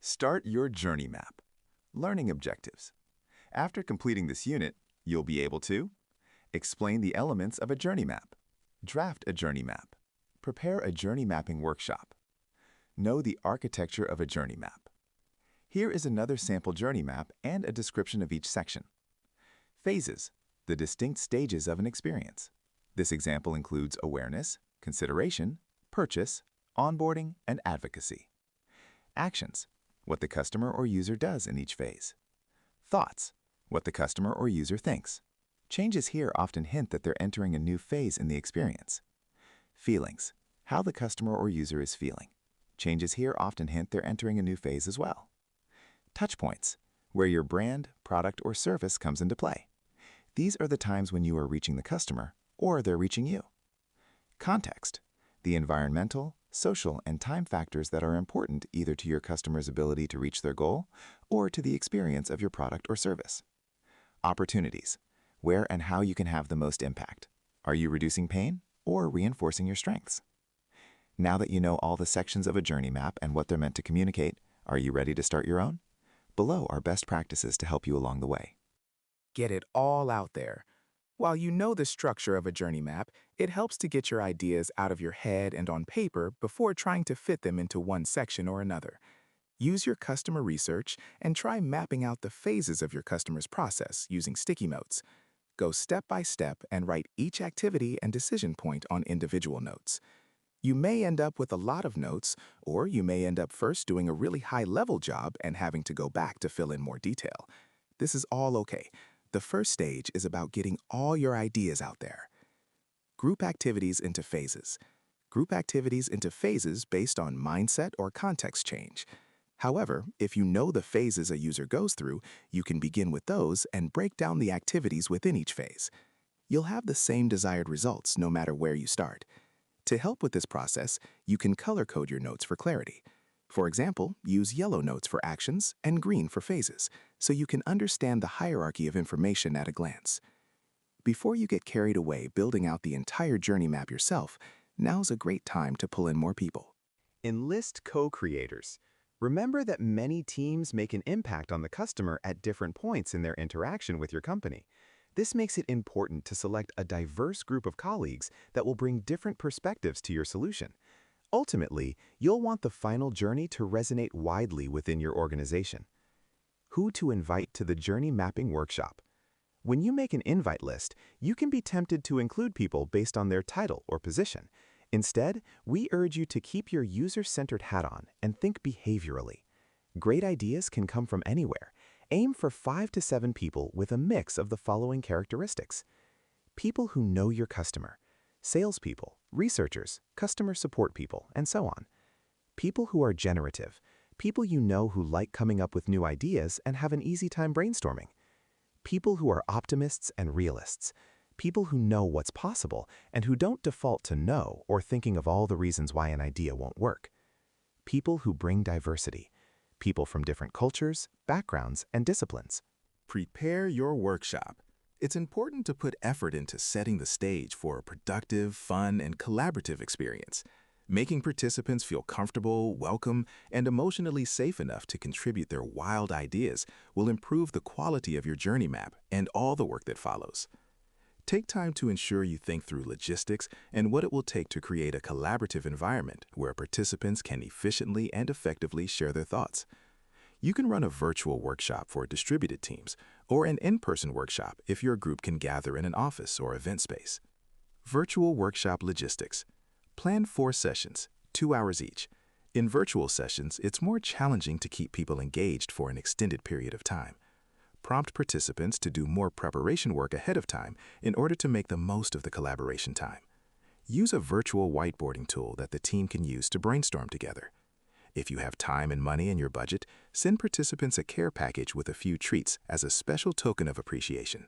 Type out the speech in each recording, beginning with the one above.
Start your journey map. Learning objectives. After completing this unit, you'll be able to explain the elements of a journey map, draft a journey map, prepare a journey mapping workshop, know the architecture of a journey map. Here is another sample journey map and a description of each section. Phases, the distinct stages of an experience. This example includes awareness, consideration, purchase, onboarding, and advocacy. Actions, what the customer or user does in each phase. Thoughts, what the customer or user thinks. Changes here often hint that they're entering a new phase in the experience. Feelings, how the customer or user is feeling. Changes here often hint they're entering a new phase as well. Touchpoints, where your brand, product, or service comes into play. These are the times when you are reaching the customer or they're reaching you. Context, the environmental, social, and time factors that are important either to your customer's ability to reach their goal or to the experience of your product or service. Opportunities, where and how you can have the most impact. Are you reducing pain or reinforcing your strengths? Now that you know all the sections of a journey map and what they're meant to communicate, are you ready to start your own? Below are best practices to help you along the way. Get it all out there. While you know the structure of a journey map, it helps to get your ideas out of your head and on paper before trying to fit them into one section or another. Use your customer research and try mapping out the phases of your customer's process using sticky notes. Go step by step and write each activity and decision point on individual notes. You may end up with a lot of notes, or you may end up first doing a really high-level job and having to go back to fill in more detail. This is all okay. The first stage is about getting all your ideas out there. Group activities into phases. Group activities into phases based on mindset or context change. However, if you know the phases a user goes through, you can begin with those and break down the activities within each phase. You'll have the same desired results no matter where you start. To help with this process, you can color code your notes for clarity. For example, use yellow notes for actions and green for phases, so you can understand the hierarchy of information at a glance. Before you get carried away building out the entire journey map yourself, now's a great time to pull in more people. Enlist co-creators. Remember that many teams make an impact on the customer at different points in their interaction with your company. This makes it important to select a diverse group of colleagues that will bring different perspectives to your solution. Ultimately, you'll want the final journey to resonate widely within your organization. Who to invite to the journey mapping workshop. When you make an invite list, you can be tempted to include people based on their title or position. Instead, we urge you to keep your user-centered hat on and think behaviorally. Great ideas can come from anywhere. Aim for 5 to 7 people with a mix of the following characteristics. People who know your customer. Salespeople, researchers, customer support people, and so on. People who are generative. People you know who like coming up with new ideas and have an easy time brainstorming. People who are optimists and realists. People who know what's possible and who don't default to no or thinking of all the reasons why an idea won't work. People who bring diversity. People from different cultures, backgrounds, and disciplines. Prepare your workshop. It's important to put effort into setting the stage for a productive, fun, and collaborative experience. Making participants feel comfortable, welcome, and emotionally safe enough to contribute their wild ideas will improve the quality of your journey map and all the work that follows. Take time to ensure you think through logistics and what it will take to create a collaborative environment where participants can efficiently and effectively share their thoughts. You can run a virtual workshop for distributed teams or an in-person workshop if your group can gather in an office or event space. Virtual workshop logistics. Plan 4 sessions, 2 hours each. In virtual sessions, it's more challenging to keep people engaged for an extended period of time. Prompt participants to do more preparation work ahead of time in order to make the most of the collaboration time. Use a virtual whiteboarding tool that the team can use to brainstorm together. If you have time and money in your budget, send participants a care package with a few treats as a special token of appreciation.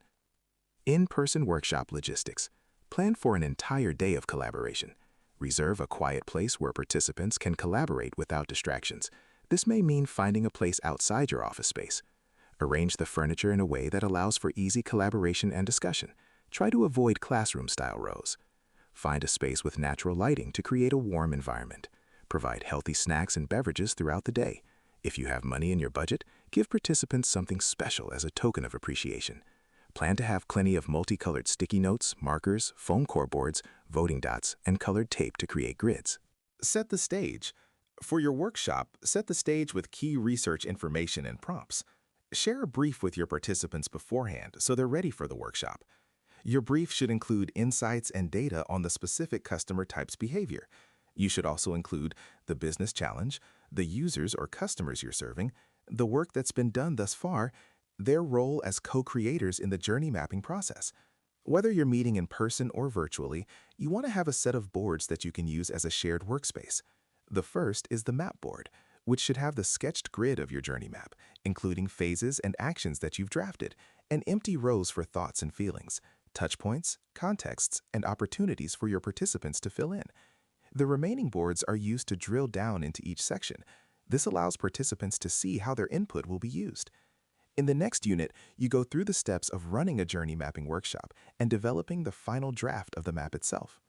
In-person workshop logistics. Plan for an entire day of collaboration. Reserve a quiet place where participants can collaborate without distractions. This may mean finding a place outside your office space. Arrange the furniture in a way that allows for easy collaboration and discussion. Try to avoid classroom-style rows. Find a space with natural lighting to create a warm environment. Provide healthy snacks and beverages throughout the day. If you have money in your budget, give participants something special as a token of appreciation. Plan to have plenty of multicolored sticky notes, markers, foam core boards, voting dots, and colored tape to create grids. Set the stage. For your workshop, set the stage with key research information and prompts. Share a brief with your participants beforehand so they're ready for the workshop. Your brief should include insights and data on the specific customer type's behavior. You should also include the business challenge, the users or customers you're serving, the work that's been done thus far, their role as co-creators in the journey mapping process. Whether you're meeting in person or virtually, you want to have a set of boards that you can use as a shared workspace. The first is the map board, which should have the sketched grid of your journey map, including phases and actions that you've drafted, and empty rows for thoughts and feelings, touch points, contexts, and opportunities for your participants to fill in. The remaining boards are used to drill down into each section. This allows participants to see how their input will be used. In the next unit, you go through the steps of running a journey mapping workshop and developing the final draft of the map itself.